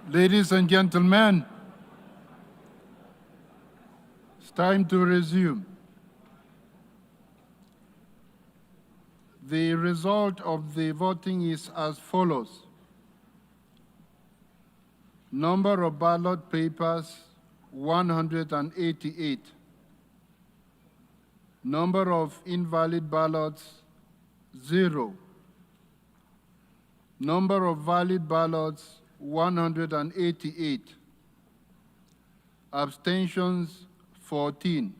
Ladies and gentlemen, it's time to resume. The result of the voting is as follows. Number of ballot papers, 188. Number of invalid ballots, 0. Number of valid ballots, 188. Abstentions, 14.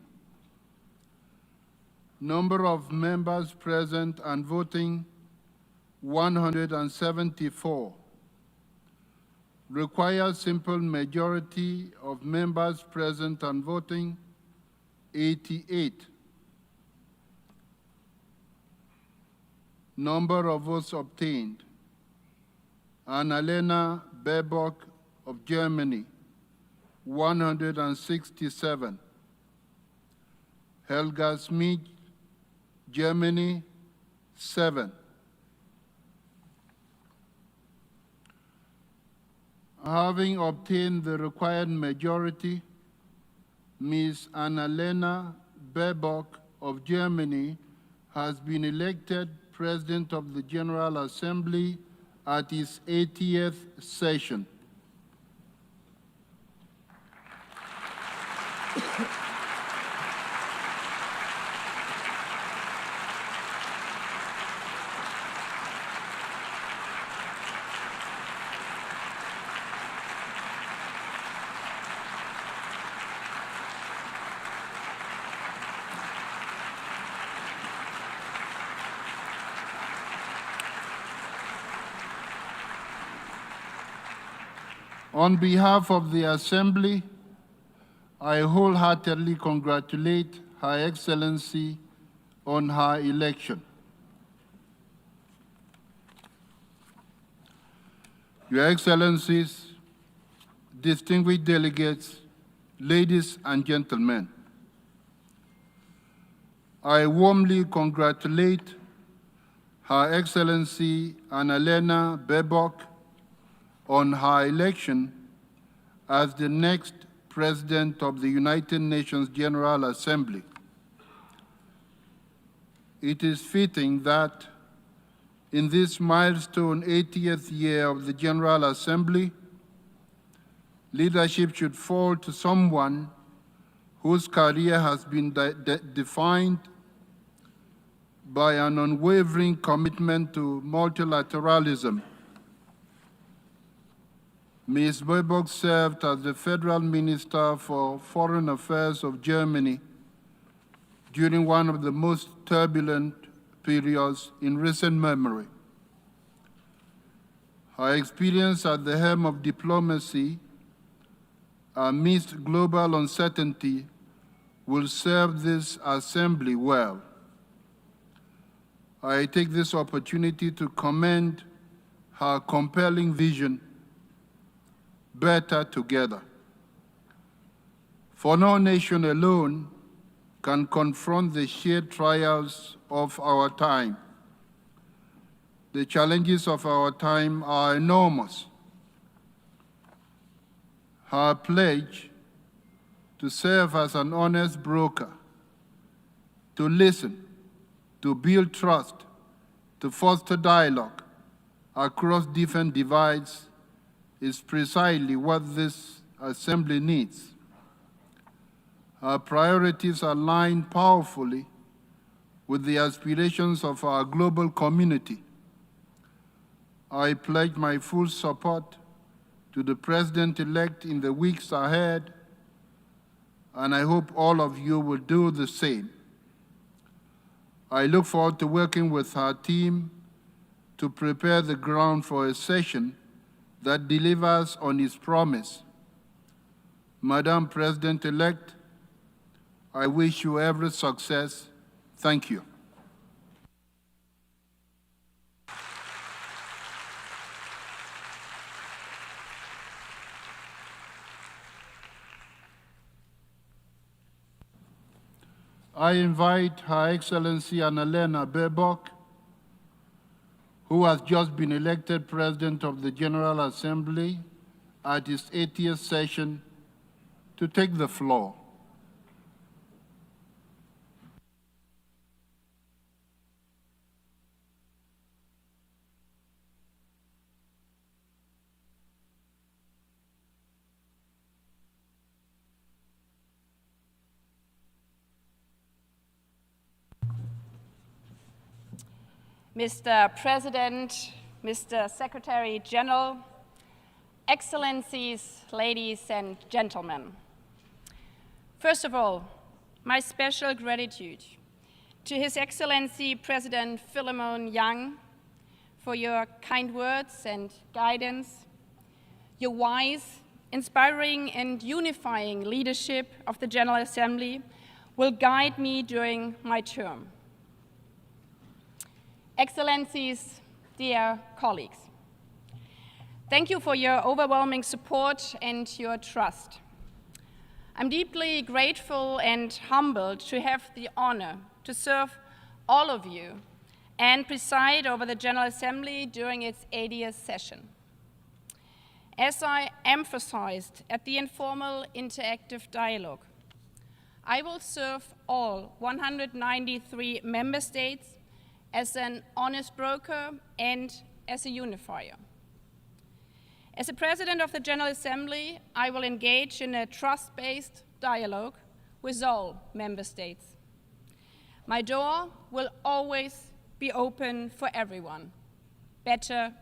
Number of members present and voting, 174. Requires simple majority of members present and voting, 88. Number of votes obtained. Annalena Baerbock of Germany, 167. Helga Schmidt, Germany, 7. Having obtained the required majority, Ms. Annalena Baerbock of Germany has been elected President of the General Assembly at its 80th session. On behalf of the Assembly, I wholeheartedly congratulate Her Excellency on her election. Your Excellencies, distinguished delegates, ladies and gentlemen, I warmly congratulate Her Excellency Annalena Baerbock on her election as the next President of the United Nations General Assembly. It is fitting that in this milestone 80th year of the General Assembly, leadership should fall to someone whose career has been defined by an unwavering commitment to multilateralism. Ms. Baerbock served as the Federal Minister for Foreign Affairs of Germany during one of the most turbulent periods in recent memory. Her experience at the helm of diplomacy amidst global uncertainty will serve this Assembly well. I take this opportunity to commend her compelling vision, better together. For no nation alone can confront the sheer trials of our time. The challenges of our time are enormous. Her pledge to serve as an honest broker, to listen, to build trust, to foster dialogue across different divides is precisely what this Assembly needs. Our priorities align powerfully with the aspirations of our global community. I pledge my full support to the President-elect in the weeks ahead, and I hope all of you will do the same. I look forward to working with our team to prepare the ground for a session that delivers on its promise. Madam President-elect, I wish you every success. Thank you. I invite Her Excellency Annalena Baerbock, who has just been elected President of the General Assembly at its 80th session to take the floor. Mr. President, Mr. Secretary General, Excellencies, ladies and gentlemen. First of all, my special gratitude to His Excellency President Philemon Yang for your kind words and guidance, your wise, inspiring and unifying leadership of the General Assembly will guide me during my term. Excellencies, dear colleagues, thank you for your overwhelming support and your trust. I'm deeply grateful and humbled to have the honor to serve all of you and preside over the General Assembly during its 80th session. As I emphasized at the informal interactive dialogue, I will serve all 193 member states as an honest broker and as a unifier. As a President of the General Assembly, I will engage in a trust-based dialogue with all member states. My door will always be open for everyone. Better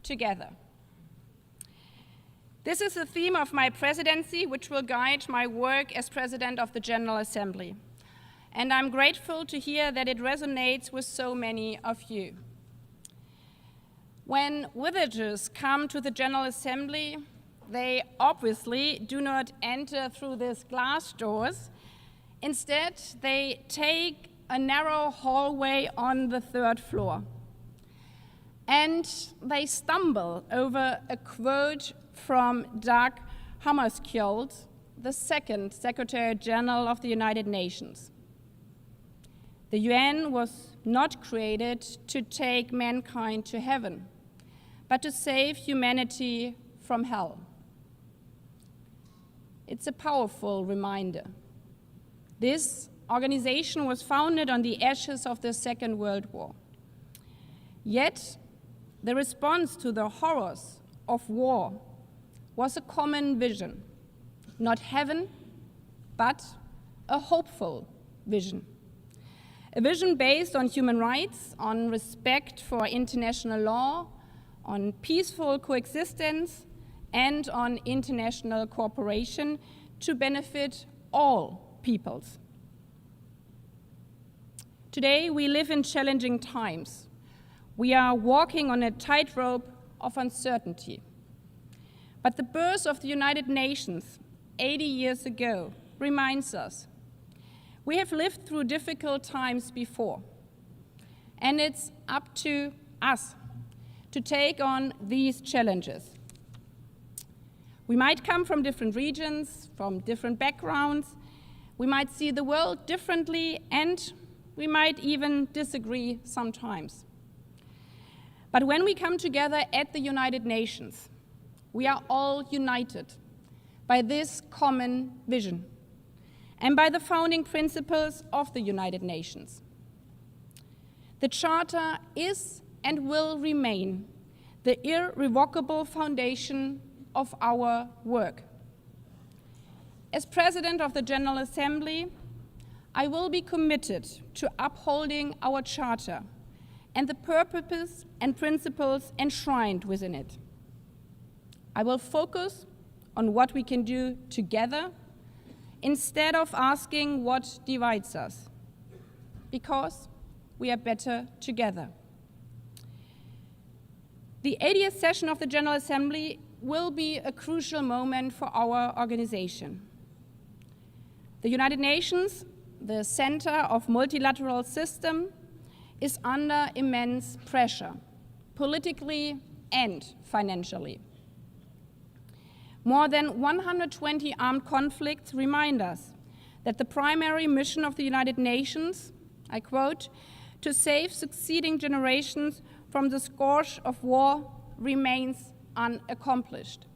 together. This is the theme of my presidency, which will guide my work as President of the General Assembly. And I'm grateful to hear that it resonates with so many of you. When visitors come to the General Assembly, they obviously do not enter through these glass doors. Instead, they take a narrow hallway on the 3rd floor. And they stumble over a quote from Dag Hammarskjöld, the 2nd Secretary General of the United Nations. The UN was not created to take mankind to heaven, but to save humanity from hell. It's a powerful reminder. This organization was founded on the ashes of the Second World War. Yet, the response to the horrors of war was a common vision. Not heaven, but a hopeful vision. A vision based on human rights, on respect for international law, on peaceful coexistence, and on international cooperation to benefit all peoples. Today, we live in challenging times. We are walking on a tightrope of uncertainty. But the birth of the United Nations 80 years ago reminds us we have lived through difficult times before, and it's up to us to take on these challenges. We might come from different regions, from different backgrounds, we might see the world differently, and we might even disagree sometimes. But when we come together at the United Nations, we are all united by this common vision and by the founding principles of the United Nations. The Charter is and will remain the irrevocable foundation of our work. As President of the General Assembly, I will be committed to upholding our Charter and the purposes and principles enshrined within it. I will focus on what we can do together instead of asking what divides us, because we are better together. The 80th session of the General Assembly will be a crucial moment for our organization. The United Nations, the center of multilateral system, is under immense pressure, politically and financially. More than 120 armed conflicts remind us that the primary mission of the United Nations, I quote, to save succeeding generations from the scourge of war remains unaccomplished.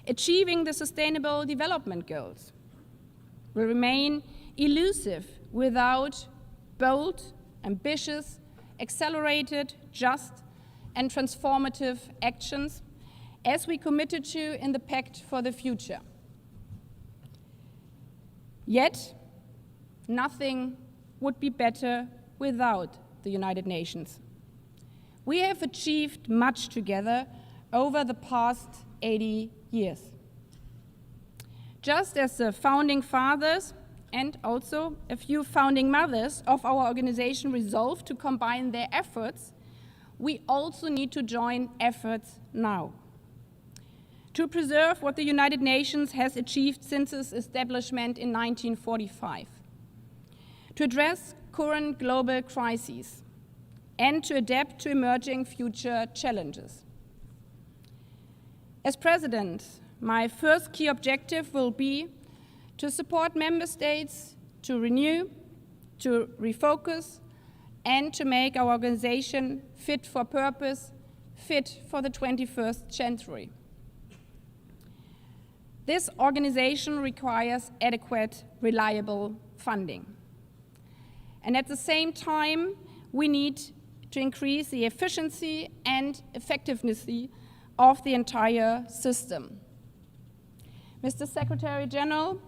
Achieving the Sustainable Development Goals will remain elusive without bold, ambitious, accelerated, just, and transformative actions, as we committed to in the Pact for the Future. Yet, nothing would be better without the United Nations. We have achieved much together over the past 80 years. Just as the founding fathers and also a few founding mothers of our organization resolved to combine their efforts, we also need to join efforts now to preserve what the United Nations has achieved since its establishment in 1945, to address current global crises, and to adapt to emerging future challenges. As President, my first key objective will be to support member states to renew, to refocus, and to make our organization fit for purpose, fit for the 21st century. This organization requires adequate, reliable funding. And at the same time, we need to increase the efficiency and effectiveness of the entire system. Mr. Secretary General,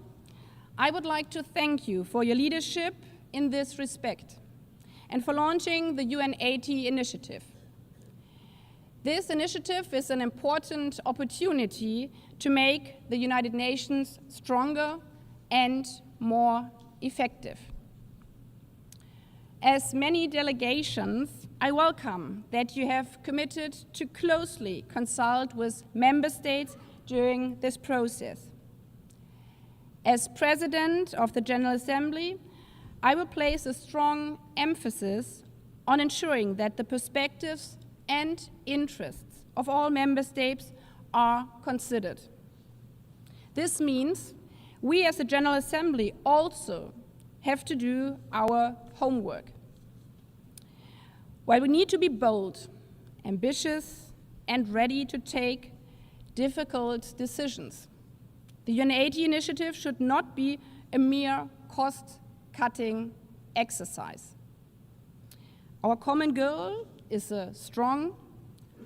I would like to thank you for your leadership in this respect and for launching the UN80 initiative. This initiative is an important opportunity to make the United Nations stronger and more effective. As many delegations, I welcome that you have committed to closely consult with member states during this process. As President of the General Assembly, I will place a strong emphasis on ensuring that the perspectives and interests of all member states are considered. This means we as the General Assembly also have to do our homework. While we need to be bold, ambitious, and ready to take difficult decisions, the UN80 initiative should not be a mere cost-cutting exercise. Our common goal is a strong,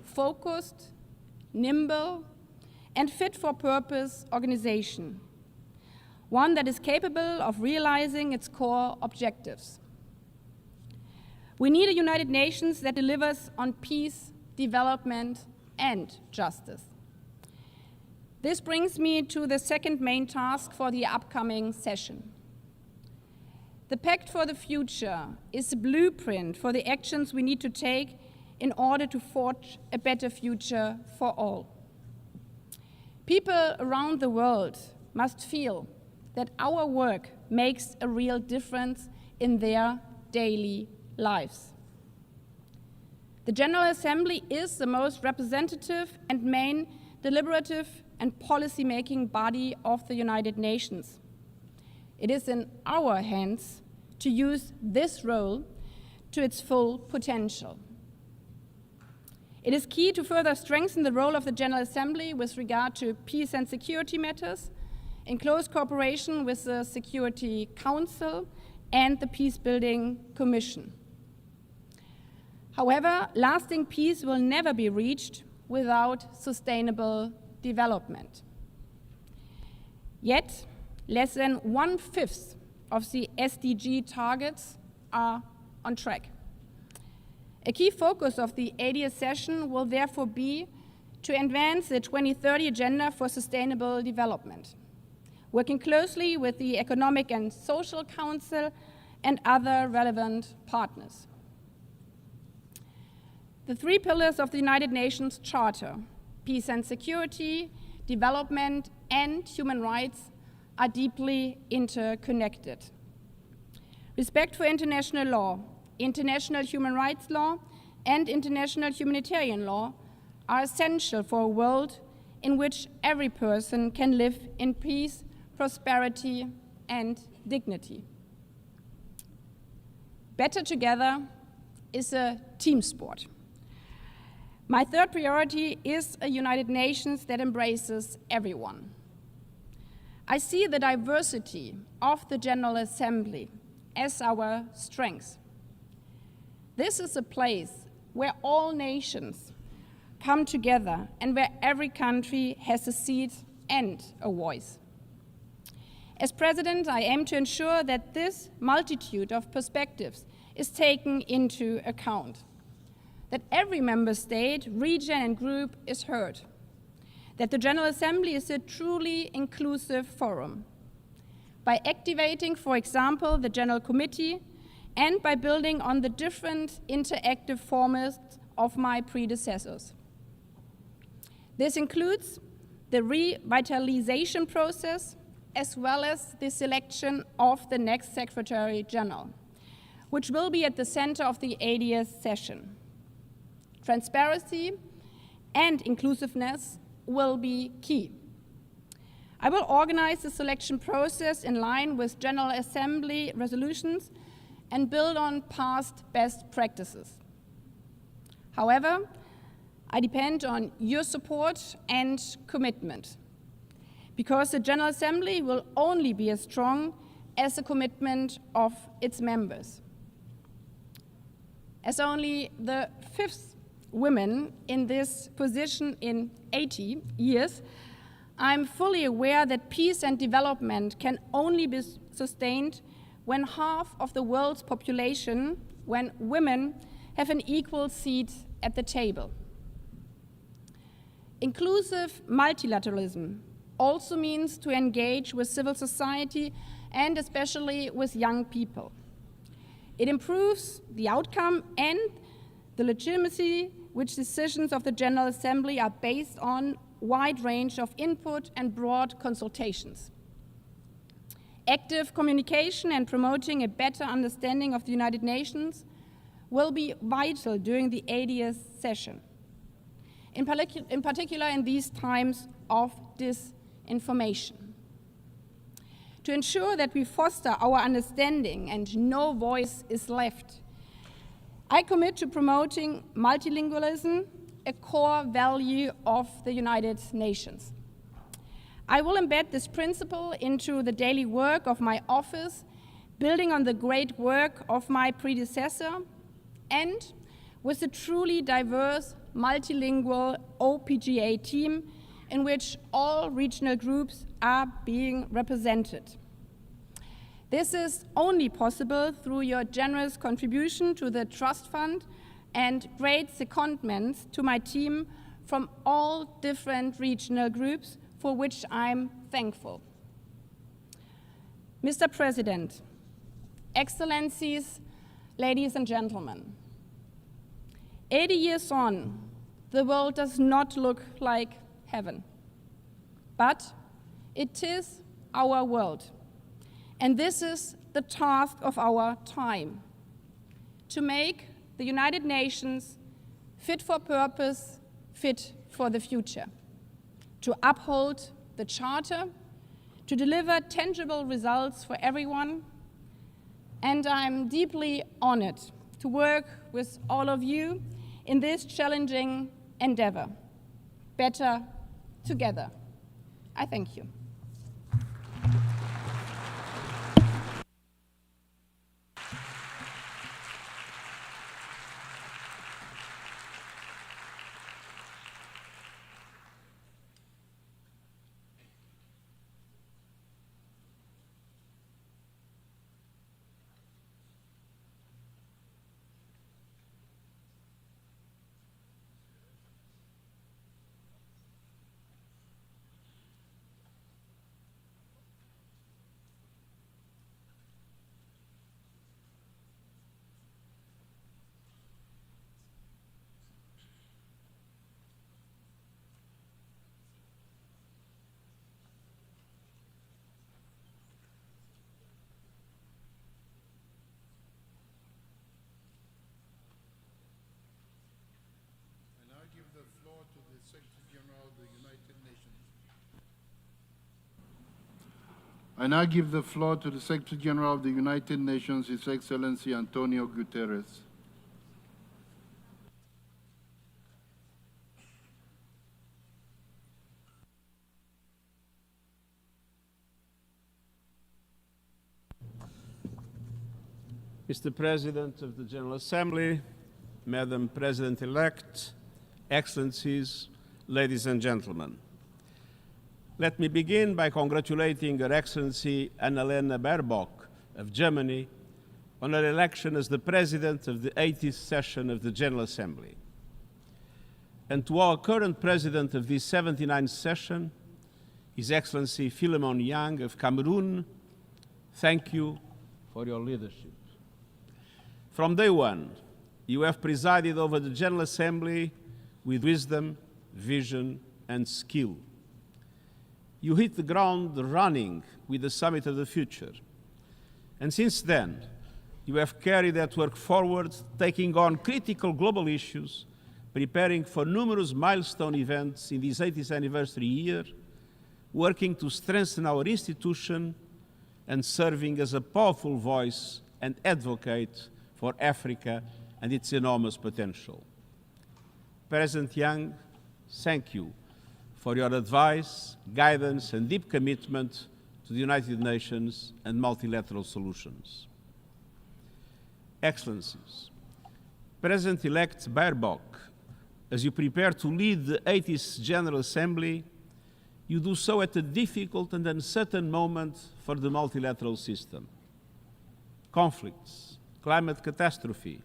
focused, nimble, and fit-for-purpose organization, one that is capable of realizing its core objectives. We need a United Nations that delivers on peace, development, and justice. This brings me to the second main task for the upcoming session. The Pact for the Future is a blueprint for the actions we need to take in order to forge a better future for all. People around the world must feel that our work makes a real difference in their daily lives. The General Assembly is the most representative and main deliberative and policy-making body of the United Nations. It is in our hands to use this role to its full potential. It is key to further strengthen the role of the General Assembly with regard to peace and security matters, in close cooperation with the Security Council and the Peacebuilding Commission. However, lasting peace will never be reached without sustainable development. Yet, less than 1/5 of the SDG targets are on track. A key focus of the 80th session will therefore be to advance the 2030 Agenda for Sustainable Development, working closely with the Economic and Social Council and other relevant partners. The three pillars of the United Nations Charter, peace and security, development, and human rights, are deeply interconnected. Respect for international law, international human rights law, and international humanitarian law are essential for a world in which every person can live in peace, prosperity, and dignity. Better together is a team sport. My third priority is a United Nations that embraces everyone. I see the diversity of the General Assembly as our strength. This is a place where all nations come together and where every country has a seat and a voice. As President, I aim to ensure that this multitude of perspectives is taken into account, that every member state, region, and group is heard, that the General Assembly is a truly inclusive forum. By activating, for example, the General Committee, and by building on the different interactive formats of my predecessors. This includes the revitalization process, as well as the selection of the next Secretary General, which will be at the center of the 80th session. Transparency and inclusiveness will be key. I will organize the selection process in line with General Assembly resolutions and build on past best practices. However, I depend on your support and commitment, because the General Assembly will only be as strong as the commitment of its members. As only the fifth woman in this position in 80 years, I'm fully aware that peace and development can only be sustained when half of the world's population, when women have an equal seat at the table. Inclusive multilateralism also means to engage with civil society and especially with young people. It improves the outcome and the legitimacy which decisions of the General Assembly are based on wide range of input and broad consultations. Active communication and promoting a better understanding of the United Nations will be vital during the 80th session, in particular in these times of disinformation. To ensure that we foster our understanding and no voice is left, I commit to promoting multilingualism, a core value of the United Nations. I will embed this principle into the daily work of my office, building on the great work of my predecessor, and with a truly diverse, multilingual OPGA team in which all regional groups are being represented. This is only possible through your generous contribution to the Trust Fund and great secondments to my team from all different regional groups, for which I'm thankful. Mr. President, Excellencies, ladies and gentlemen, 80 years on, the world does not look like heaven, but it is our world. And this is the task of our time, to make the United Nations fit for purpose, fit for the future, to uphold the Charter, to deliver tangible results for everyone. And I'm deeply honored to work with all of you in this challenging endeavor. Better together. I thank you. I now give the floor to the Secretary General of the United Nations, His Excellency Antonio Guterres. Mr. President of the General Assembly, Madam President-elect, Excellencies, ladies and gentlemen. Let me begin by congratulating Her Excellency Annalena Baerbock of Germany on her election as the President of the 80th session of the General Assembly. And to our current President of this 79th session, His Excellency Philemon Yang of Cameroon, thank you for your leadership. From day one, you have presided over the General Assembly with wisdom, vision, and skill. You hit the ground running with the Summit of the Future. And since then, you have carried that work forward, taking on critical global issues, preparing for numerous milestone events in this 80th anniversary year, working to strengthen our institution, and serving as a powerful voice and advocate for Africa and its enormous potential. President Yang, thank you for your advice, guidance, and deep commitment to the United Nations and multilateral solutions. Excellencies, President-elect Baerbock, as you prepare to lead the 80th General Assembly, you do so at a difficult and uncertain moment for the multilateral system. Conflicts, climate catastrophe,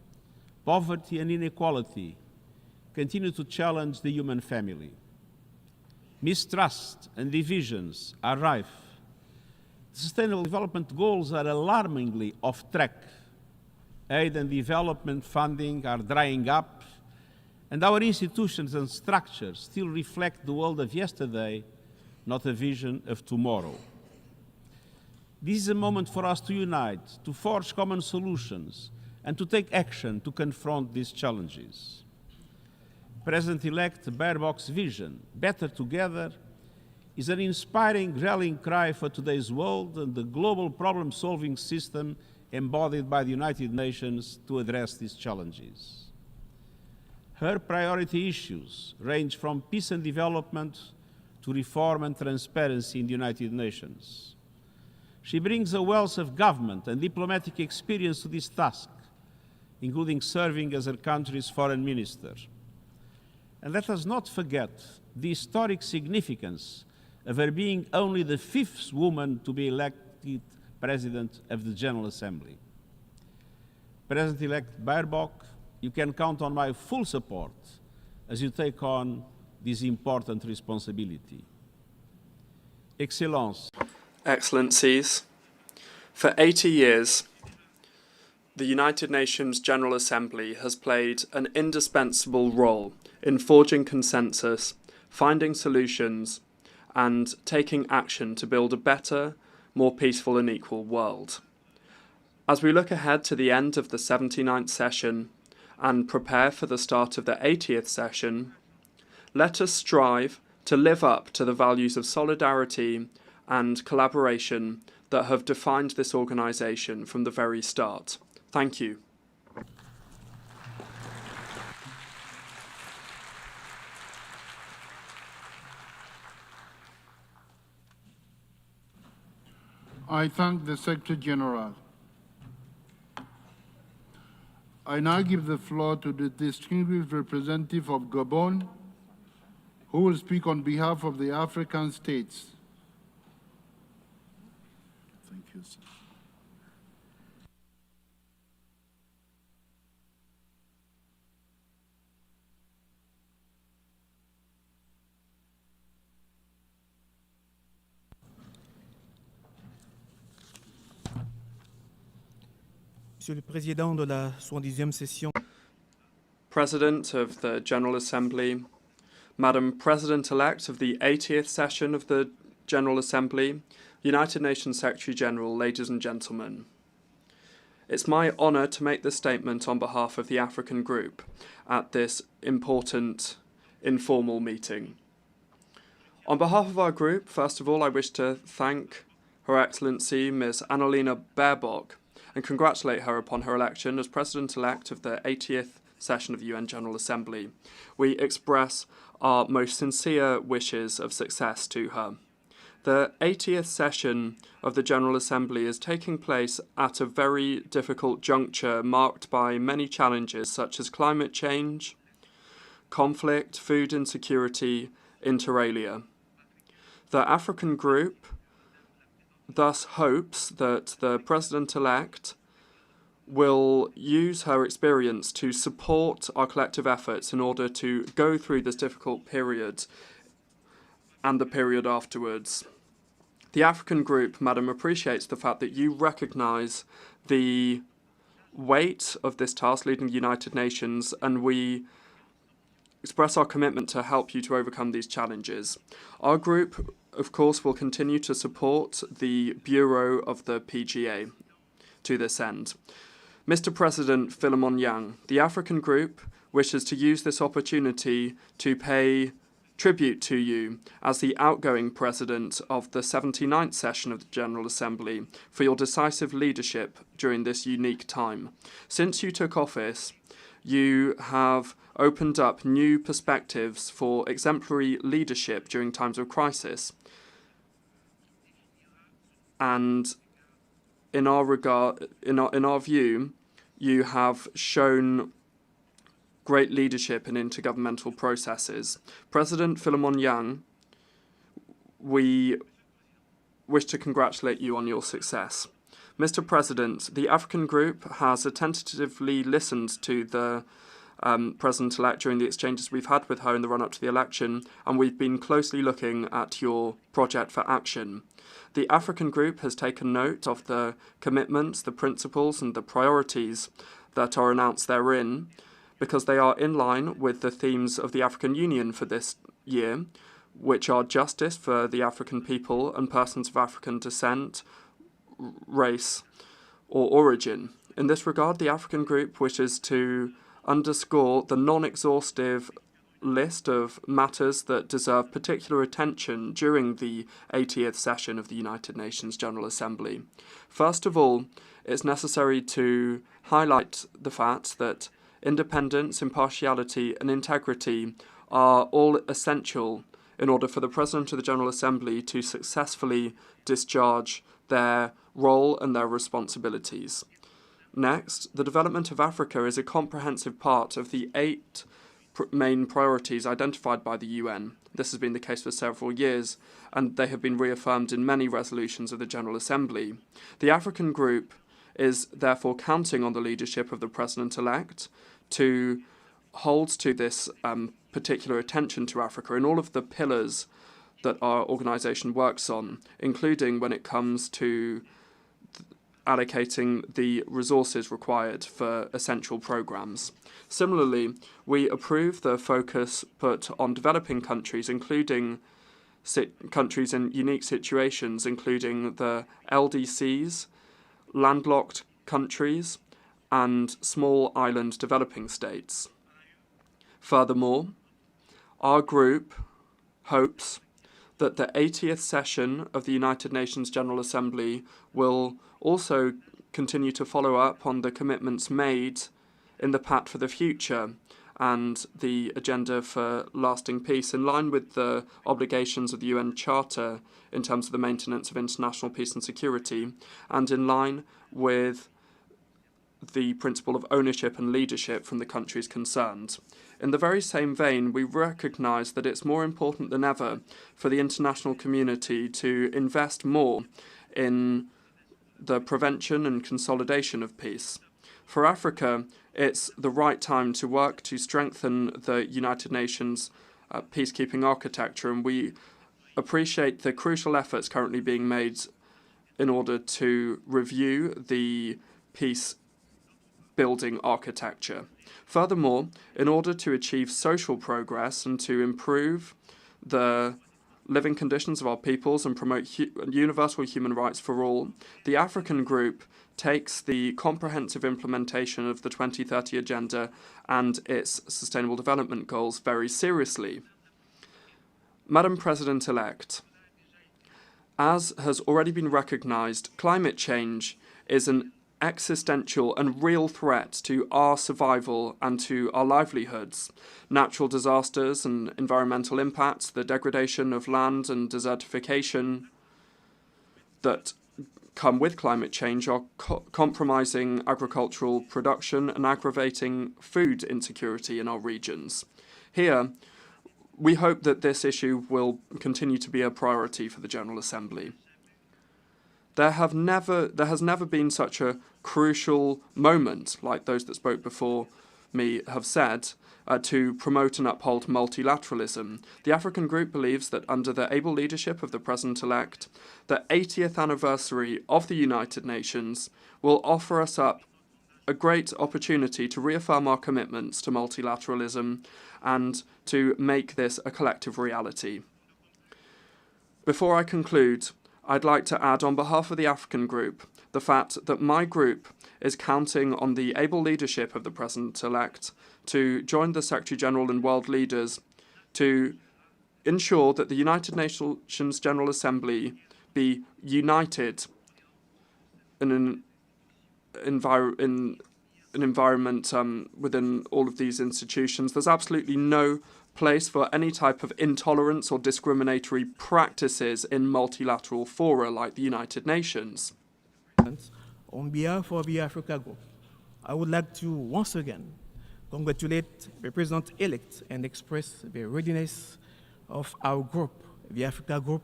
poverty and inequality continue to challenge the human family. Mistrust and divisions are rife. Sustainable development goals are alarmingly off track. Aid and development funding are drying up, and our institutions and structures still reflect the world of yesterday, not a vision of tomorrow. This is a moment for us to unite, to forge common solutions, and to take action to confront these challenges. President-elect Baerbock's vision, Better Together, is an inspiring rallying cry for today's world and the global problem-solving system embodied by the United Nations to address these challenges. Her priority issues range from peace and development to reform and transparency in the United Nations. She brings a wealth of government and diplomatic experience to this task, including serving as her country's foreign minister. And let us not forget the historic significance of her being only the 5th woman to be elected President of the General Assembly. President-elect Baerbock, you can count on my full support as you take on this important responsibility. Excellences, Excellencies, for 80 years, the United Nations General Assembly has played an indispensable role in forging consensus, finding solutions, and taking action to build a better, more peaceful and equal world. As we look ahead to the end of the 79th session and prepare for the start of the 80th session, let us strive to live up to the values of solidarity and collaboration that have defined this organisation from the very start. Thank you. I thank the Secretary General. I now give the floor to the distinguished representative of Gabon, who will speak on behalf of the African states. Thank you, sir. Monsieur le Président de la 70e session. President of the General Assembly, Madam President-elect of the 80th session of the General Assembly, United Nations Secretary-General, ladies and gentlemen. It's my honour to make this statement on behalf of the African Group at this important informal meeting. On behalf of our group, first of all, I wish to thank Her Excellency Ms. Annalena Baerbock and congratulate her upon her election as President-elect of the 80th session of the UN General Assembly. We express our most sincere wishes of success to her. The 80th session of the General Assembly is taking place at a very difficult juncture marked by many challenges such as climate change, conflict, food insecurity, inter alia. The African Group thus hopes that the President-elect will use her experience to support our collective efforts in order to go through this difficult period and the period afterwards. The African Group, Madam, appreciates the fact that you recognise the weight of this task leading the United Nations, and we express our commitment to help you to overcome these challenges. Our group, of course, will continue to support the Bureau of the PGA to this end. Mr. President Philemon Yang, the African Group wishes to use this opportunity to pay tribute to you as the outgoing President of the 79th session of the General Assembly for your decisive leadership during this unique time. Since you took office, you have opened up new perspectives for exemplary leadership during times of crisis. And in our view, you have shown great leadership in intergovernmental processes. President Philemon Yang, we wish to congratulate you on your success. Mr. President, the African Group has attentively listened to the President-elect during the exchanges we've had with her in the run-up to the election, and we've been closely looking at your project for action. The African Group has taken note of the commitments, the principles and the priorities that are announced therein, because they are in line with the themes of the African Union for this year, which are justice for the African people and persons of African descent, race or origin. In this regard, the African Group wishes to underscore the non-exhaustive list of matters that deserve particular attention during the 80th session of the United Nations General Assembly. First of all, it's necessary to highlight the fact that independence, impartiality and integrity are all essential in order for the President of the General Assembly to successfully discharge their role and their responsibilities. Next, the development of Africa is a comprehensive part of the 8 main priorities identified by the UN. This has been the case for several years, and they have been reaffirmed in many resolutions of the General Assembly. The African Group is therefore counting on the leadership of the President-elect to hold to this particular attention to Africa in all of the pillars that our organisation works on, including when it comes to allocating the resources required for essential programmes. Similarly, we approve the focus put on developing countries, including countries in unique situations, including the LDCs, landlocked countries, and small island developing states. Furthermore, our group hopes that the 80th session of the United Nations General Assembly will also continue to follow up on the commitments made in the Pact for the Future and the Agenda for Lasting Peace, in line with the obligations of the UN Charter in terms of the maintenance of international peace and security, and in line with the principle of ownership and leadership from the countries concerned. In the very same vein, we recognise that it's more important than ever for the international community to invest more in the prevention and consolidation of peace. For Africa, it's the right time to work to strengthen the United Nations peacekeeping architecture, and we appreciate the crucial efforts currently being made in order to review the peace-building architecture. Furthermore, in order to achieve social progress and to improve the living conditions of our peoples and promote universal human rights for all, the African Group takes the comprehensive implementation of the 2030 Agenda and its Sustainable Development Goals very seriously. Madam President-elect, as has already been recognised, climate change is an existential and real threat to our survival and to our livelihoods. Natural disasters and environmental impacts, the degradation of land and desertification that come with climate change are compromising agricultural production and aggravating food insecurity in our regions. Here, we hope that this issue will continue to be a priority for the General Assembly. There has never been such a crucial moment, like those that spoke before me have said, to promote and uphold multilateralism. The African Group believes that under the able leadership of the President-elect, the 80th anniversary of the United Nations will offer us up a great opportunity to reaffirm our commitments to multilateralism and to make this a collective reality. Before I conclude, I'd like to add on behalf of the African Group the fact that my group is counting on the able leadership of the President-elect to join the Secretary-General and world leaders to ensure that the United Nations General Assembly be united in an environment within all of these institutions. There's absolutely no place for any type of intolerance or discriminatory practices in multilateral fora like the United Nations. On behalf of the Africa Group, I would like to once again congratulate the President-elect and express the readiness of our group, the Africa Group,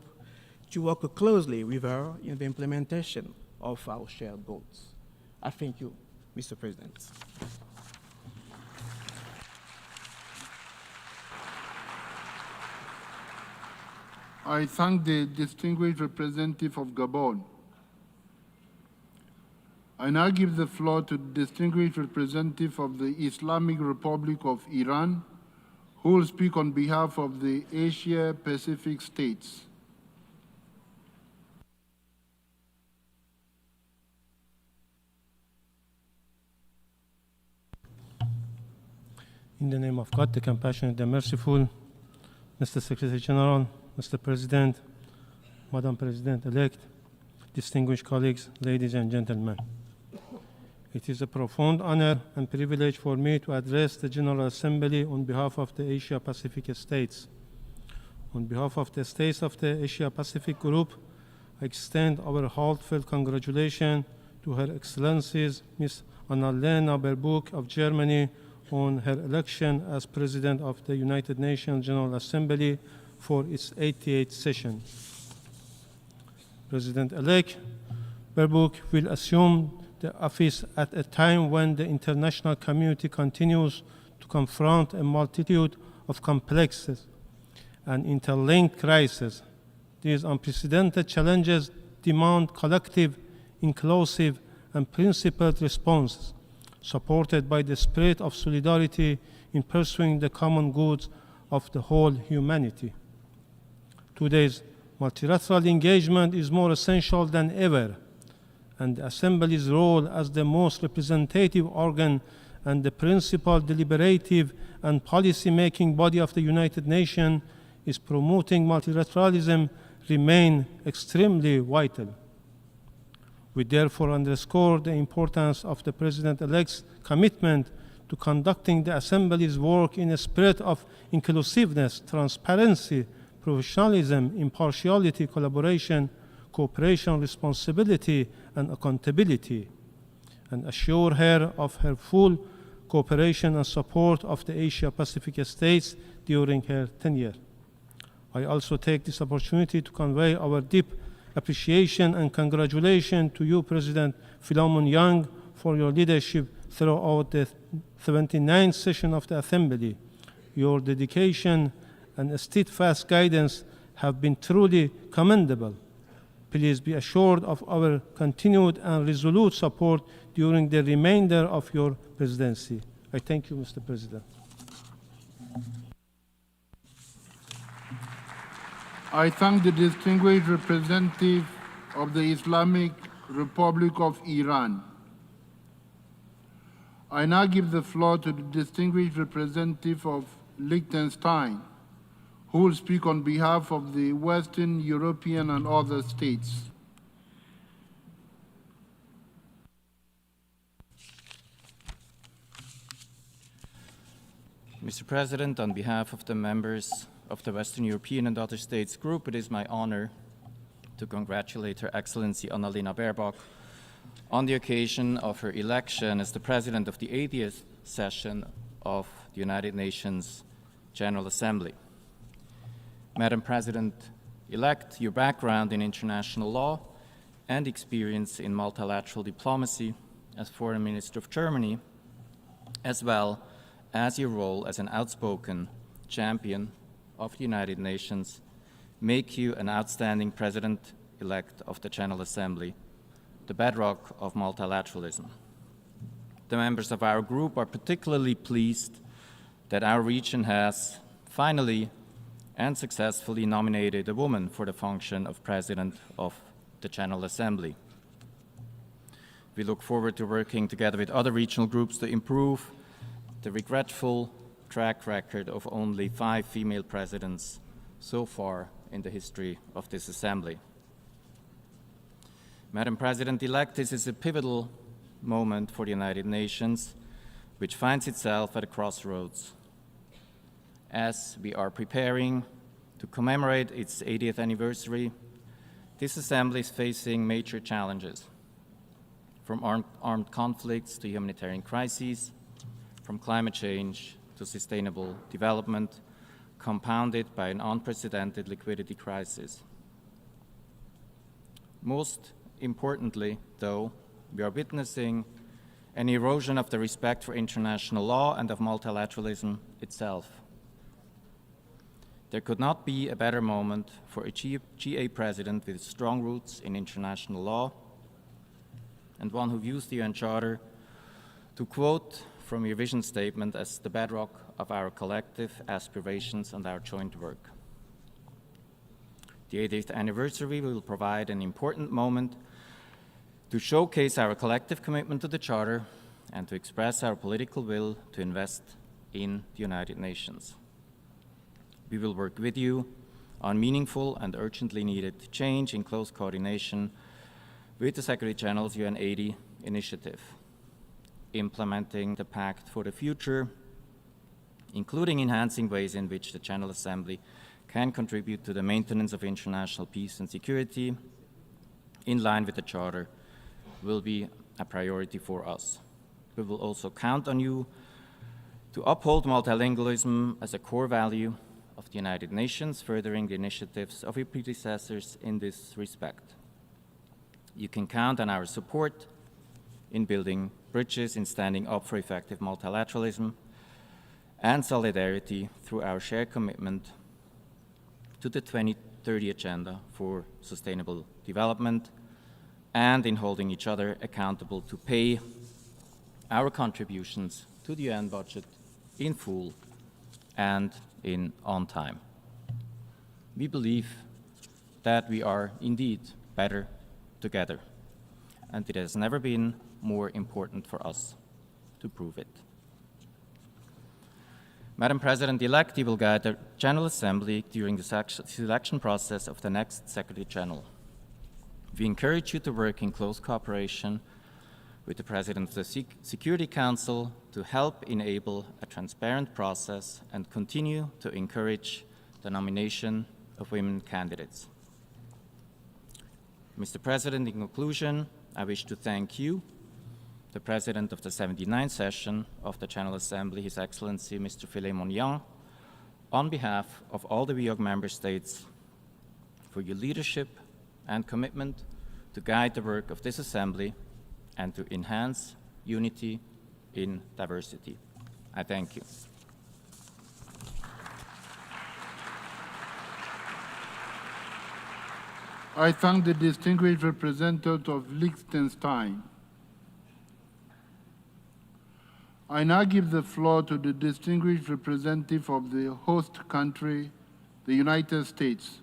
to work closely with her in the implementation of our shared goals. I thank you, Mr. President. I thank the distinguished representative of Gabon. I now give the floor to the distinguished representative of the Islamic Republic of Iran, who will speak on behalf of the Asia-Pacific states. In the name of God, the compassionate, the merciful, Mr. Secretary General, Mr. President, Madam President-elect, distinguished colleagues, ladies and gentlemen. It is a profound honor and privilege for me to address the General Assembly on behalf of the Asia-Pacific states. On behalf of the states of the Asia-Pacific Group, I extend our heartfelt congratulations to Her Excellencies Ms. Annalena Baerbock of Germany on her election as President of the United Nations General Assembly for its 80th session. President-elect Baerbock will assume the office at a time when the international community continues to confront a multitude of complex and interlinked crises. These unprecedented challenges demand collective, inclusive, and principled responses, supported by the spirit of solidarity in pursuing the common goods of the whole humanity. Today's multilateral engagement is more essential than ever, and the Assembly's role as the most representative organ and the principal deliberative and policy-making body of the United Nations is promoting multilateralism remain extremely vital. We therefore underscore the importance of the President-elect's commitment to conducting the Assembly's work in a spirit of inclusiveness, transparency, professionalism, impartiality, collaboration, cooperation, responsibility, and accountability, and assure her of her full cooperation and support of the Asia-Pacific states during her tenure. I also take this opportunity to convey our deep appreciation and congratulations to you, President Philemon Young, for your leadership throughout the 79th session of the Assembly. Your dedication and steadfast guidance have been truly commendable. Please be assured of our continued and resolute support during the remainder of your presidency. I thank you, Mr. President. I thank the distinguished representative of the Islamic Republic of Iran. I now give the floor to the distinguished representative of Liechtenstein, who will speak on behalf of the Western European and other states. Mr. President, on behalf of the members of the Western European and other states group, it is my honor to congratulate Her Excellency Annalena Baerbock on the occasion of her election as the President of the 80th session of the United Nations General Assembly. Madam President-elect, your background in international law and experience in multilateral diplomacy as Foreign Minister of Germany, as well as your role as an outspoken champion of the United Nations, make you an outstanding President-elect of the General Assembly, the bedrock of multilateralism. The members of our group are particularly pleased that our region has finally and successfully nominated a woman for the function of President of the General Assembly. We look forward to working together with other regional groups to improve the regretful track record of only 5 female presidents so far in the history of this Assembly. Madam President-elect, this is a pivotal moment for the United Nations, which finds itself at a crossroads. As we are preparing to commemorate its 80th anniversary, this Assembly is facing major challenges, from armed conflicts to humanitarian crises, from climate change to sustainable development, compounded by an unprecedented liquidity crisis. Most importantly, though, we are witnessing an erosion of the respect for international law and of multilateralism itself. There could not be a better moment for a GA president with strong roots in international law and one who views the UN Charter, to quote from your vision statement, as the bedrock of our collective aspirations and our joint work. The 80th anniversary will provide an important moment to showcase our collective commitment to the Charter and to express our political will to invest in the United Nations. We will work with you on meaningful and urgently needed change in close coordination with the Secretary General's UN 80 initiative, implementing the Pact for the Future, including enhancing ways in which the General Assembly can contribute to the maintenance of international peace and security, in line with the Charter, will be a priority for us. We will also count on you to uphold multilingualism as a core value of the United Nations, furthering the initiatives of your predecessors in this respect. You can count on our support in building bridges, in standing up for effective multilateralism and solidarity through our shared commitment to the 2030 Agenda for Sustainable Development, and in holding each other accountable to pay our contributions to the UN budget in full and on time. We believe that we are indeed better together, and it has never been more important for us to prove it. Madam President-elect, you will guide the General Assembly during the selection process of the next Secretary General. We encourage you to work in close cooperation with the President of the Security Council to help enable a transparent process and continue to encourage the nomination of women candidates. Mr. President, in conclusion, I wish to thank you, the President of the 79th session of the General Assembly, His Excellency Mr. Philemon Yang, on behalf of all the WEOG member states, for your leadership and commitment to guide the work of this Assembly and to enhance unity in diversity. I thank you. I thank the distinguished representative of Liechtenstein. I now give the floor to the distinguished representative of the host country, the United States.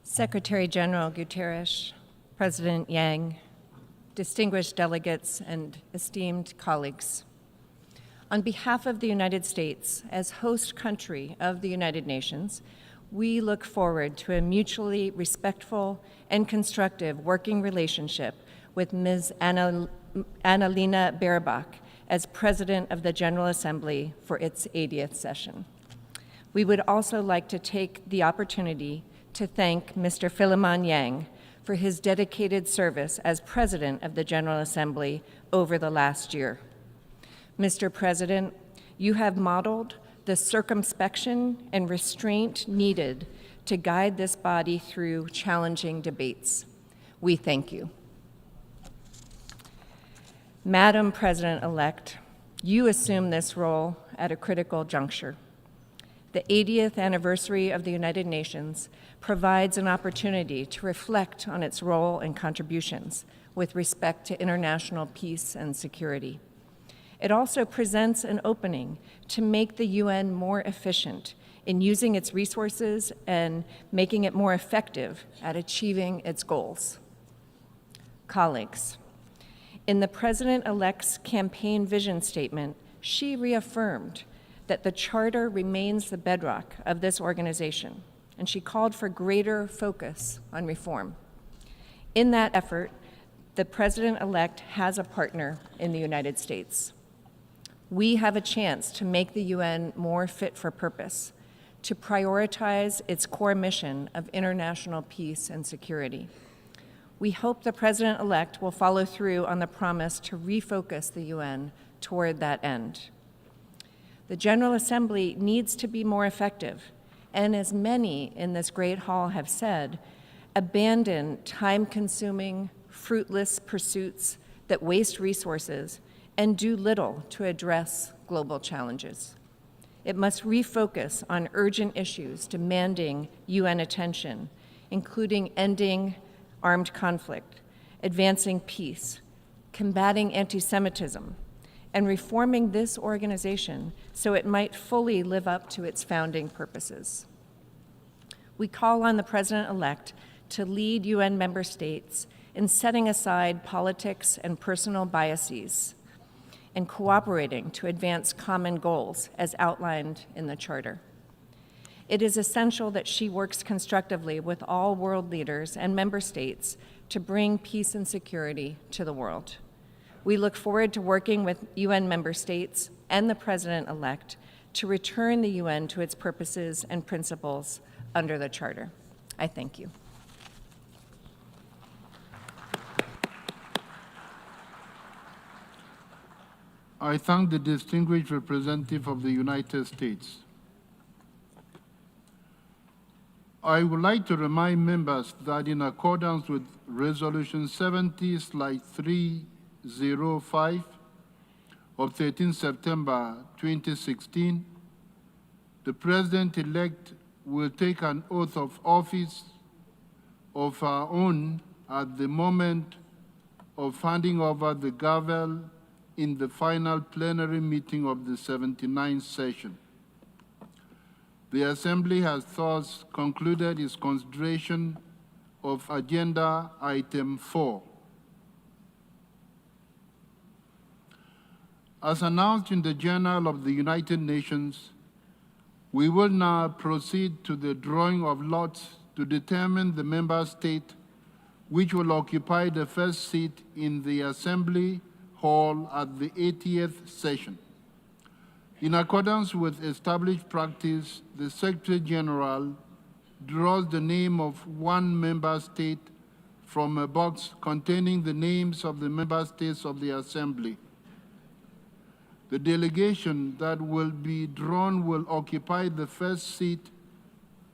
Secretary General Guterres, President Yang, distinguished delegates, and esteemed colleagues. On behalf of the United States, as host country of the United Nations, we look forward to a mutually respectful and constructive working relationship with Ms. Annalena Baerbock as President of the General Assembly for its 80th session. We would also like to take the opportunity to thank Mr. Philemon Yang for his dedicated service as President of the General Assembly over the last year. Mr. President, you have modeled the circumspection and restraint needed to guide this body through challenging debates. We thank you. Madam President-elect, you assume this role at a critical juncture. The 80th anniversary of the United Nations provides an opportunity to reflect on its role and contributions with respect to international peace and security. It also presents an opening to make the UN more efficient in using its resources and making it more effective at achieving its goals. Colleagues, in the President-elect's campaign vision statement, she reaffirmed that the Charter remains the bedrock of this organization, and she called for greater focus on reform. In that effort, the President-elect has a partner in the United States. We have a chance to make the UN more fit for purpose, to prioritize its core mission of international peace and security. We hope the President-elect will follow through on the promise to refocus the UN toward that end. The General Assembly needs to be more effective, and as many in this great hall have said, abandon time-consuming, fruitless pursuits that waste resources and do little to address global challenges. It must refocus on urgent issues demanding UN attention, including ending armed conflict, advancing peace, combating anti-Semitism, and reforming this organization so it might fully live up to its founding purposes. We call on the President-elect to lead UN member states in setting aside politics and personal biases and cooperating to advance common goals as outlined in the Charter. It is essential that she works constructively with all world leaders and member states to bring peace and security to the world. We look forward to working with UN member states and the President-elect to return the UN to its purposes and principles under the Charter. I thank you. I thank the distinguished representative of the United States. I would like to remind members that in accordance with Resolution 70/305 of 13 September 2016, the President-elect will take an oath of office of her own at the moment of handing over the gavel in the final plenary meeting of the 79th session. The Assembly has thus concluded its consideration of Agenda Item 4. As announced in the Journal of the United Nations, we will now proceed to the drawing of lots to determine the member state which will occupy the first seat in the Assembly Hall at the 80th session. In accordance with established practice, the Secretary General draws the name of one member state from a box containing the names of the member states of the Assembly. The delegation that will be drawn will occupy the first seat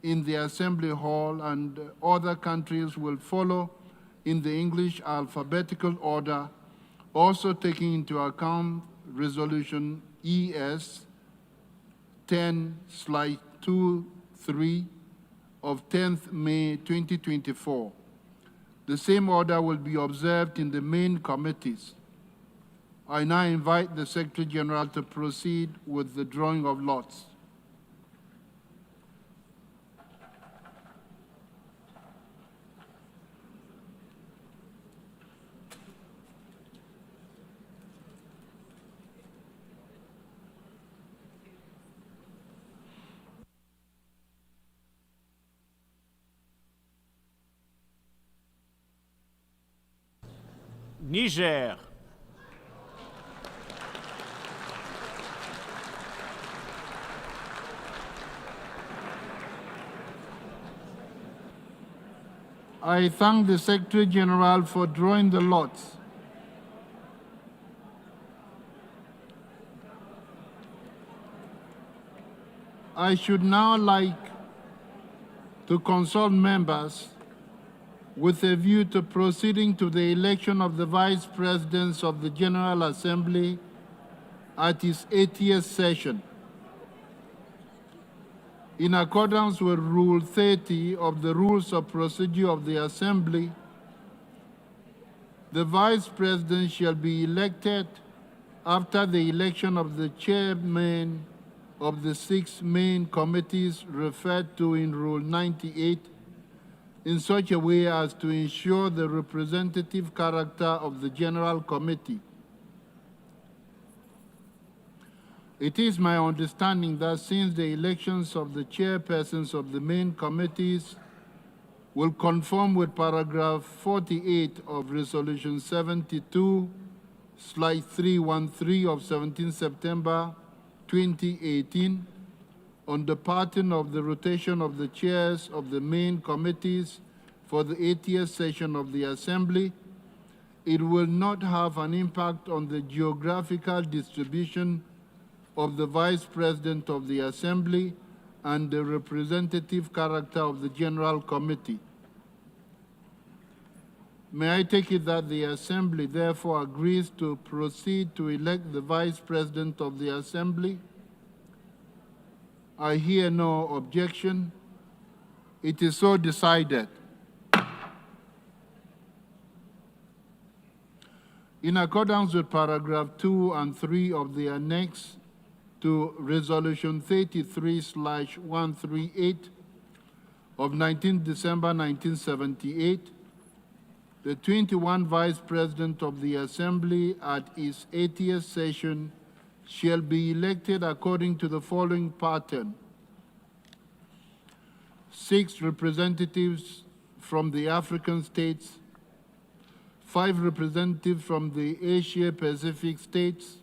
in the Assembly Hall, and other countries will follow in the English alphabetical order, also taking into account Resolution ES 10/23 of 10th May 2024. The same order will be observed in the main committees. I now invite the Secretary General to proceed with the drawing of lots. Niger. I thank the Secretary General for drawing the lots. I should now like to consult members with a view to proceeding to the election of the Vice Presidents of the General Assembly at its 80th session. In accordance with Rule 30 of the Rules of Procedure of the Assembly, the Vice President shall be elected after the election of the chairman of the 6 main committees referred to in Rule 98 in such a way as to ensure the representative character of the General Committee. It is my understanding that since the elections of the chairpersons of the main committees will conform with paragraph 48 of Resolution 72/313 of 17 September 2018 on the pattern of the rotation of the chairs of the main committees for the 80th session of the Assembly, it will not have an impact on the geographical distribution of the Vice President of the Assembly and the representative character of the General Committee. May I take it that the Assembly therefore agrees to proceed to elect the Vice President of the Assembly? I hear no objection. It is so decided. In accordance with paragraph 2 and 3 of the annex to Resolution 33/138 of 19 December 1978, the 21 Vice President of the Assembly at its 80th session shall be elected according to the following pattern: 6 representatives from the African states, 5 representatives from the Asia-Pacific states,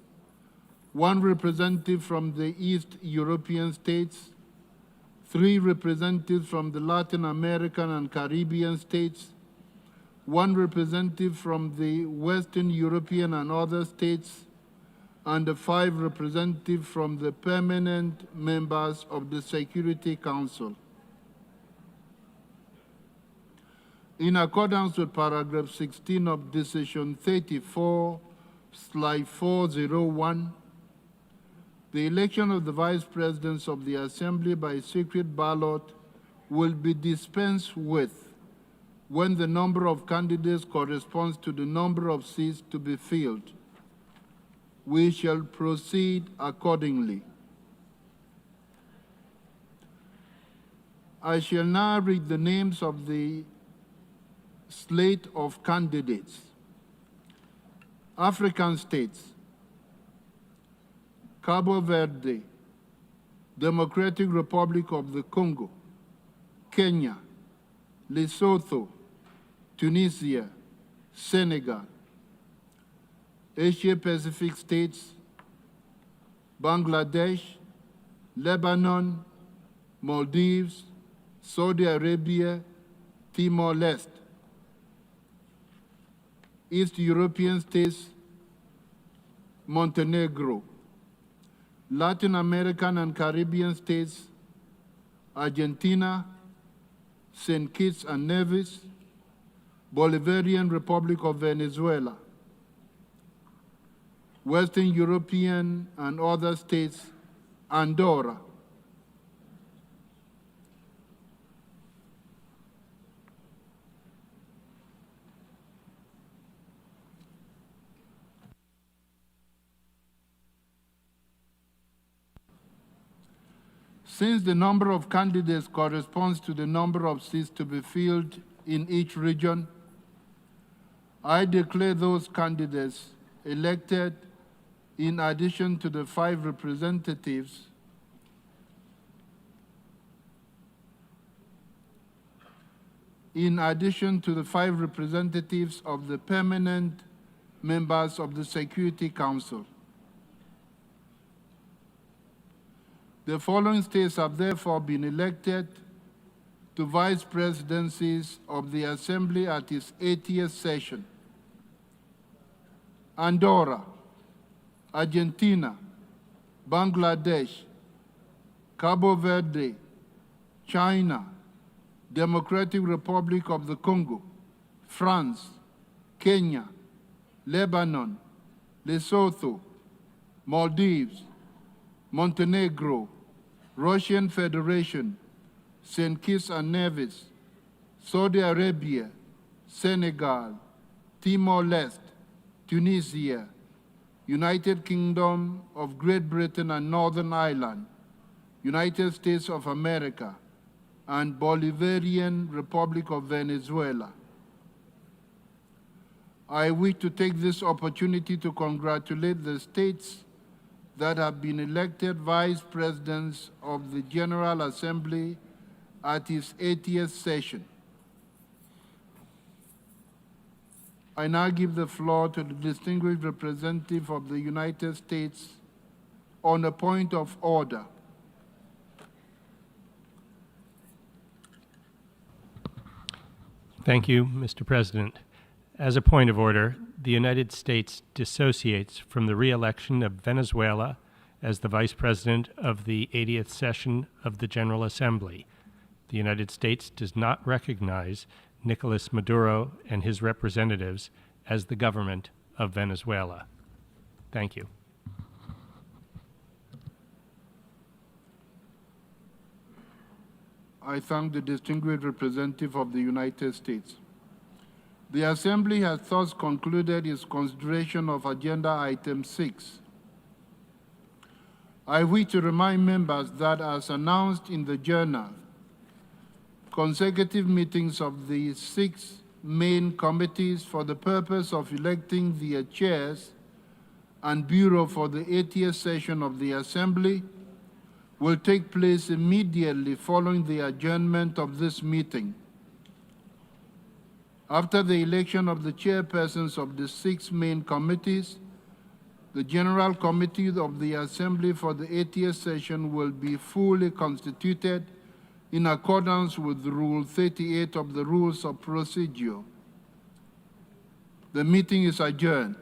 1 representative from the East European states, 3 representatives from the Latin American and Caribbean states, 1 representative from the Western European and other states, and 5 representatives from the permanent members of the Security Council. In accordance with paragraph 16 of Decision 34/401, the election of the Vice Presidents of the Assembly by secret ballot will be dispensed with when the number of candidates corresponds to the number of seats to be filled. We shall proceed accordingly. I shall now read the names of the slate of candidates. African states: Cabo Verde, Democratic Republic of the Congo, Kenya, Lesotho, Tunisia, Senegal. Asia-Pacific states: Bangladesh, Lebanon, Maldives, Saudi Arabia, Timor-Leste. East European states: Montenegro. Latin American and Caribbean states: Argentina, St. Kitts and Nevis, Bolivarian Republic of Venezuela. Western European and other states: Andorra. Since the number of candidates corresponds to the number of seats to be filled in each region, I declare those candidates elected in addition to the 5 representatives of the permanent members of the Security Council. The following states have therefore been elected to vice presidencies of the Assembly at its 80th session: Andorra, Argentina, Bangladesh, Cabo Verde, China, Democratic Republic of the Congo, France, Kenya, Lebanon, Lesotho, Maldives, Montenegro, Russian Federation, St. Kitts and Nevis, Saudi Arabia, Senegal, Timor-Leste, Tunisia, United Kingdom of Great Britain and Northern Ireland, United States of America, and Bolivarian Republic of Venezuela. I wish to take this opportunity to congratulate the states that have been elected vice presidents of the General Assembly at its 80th session. I now give the floor to the distinguished representative of the United States on a point of order. Thank you, Mr. President. As a point of order, the United States dissociates from the re-election of Venezuela as the Vice President of the 80th session of the General Assembly. The United States does not recognize Nicolas Maduro and his representatives as the government of Venezuela. Thank you. I thank the distinguished representative of the United States. The Assembly has thus concluded its consideration of Agenda Item 6. I wish to remind members that, as announced in the journal, consecutive meetings of the 6 main committees for the purpose of electing the chairs and bureau for the 80th session of the Assembly will take place immediately following the adjournment of this meeting. After the election of the chairpersons of the 6 main committees, the General Committee of the Assembly for the 80th session will be fully constituted in accordance with Rule 38 of the Rules of Procedure. The meeting is adjourned.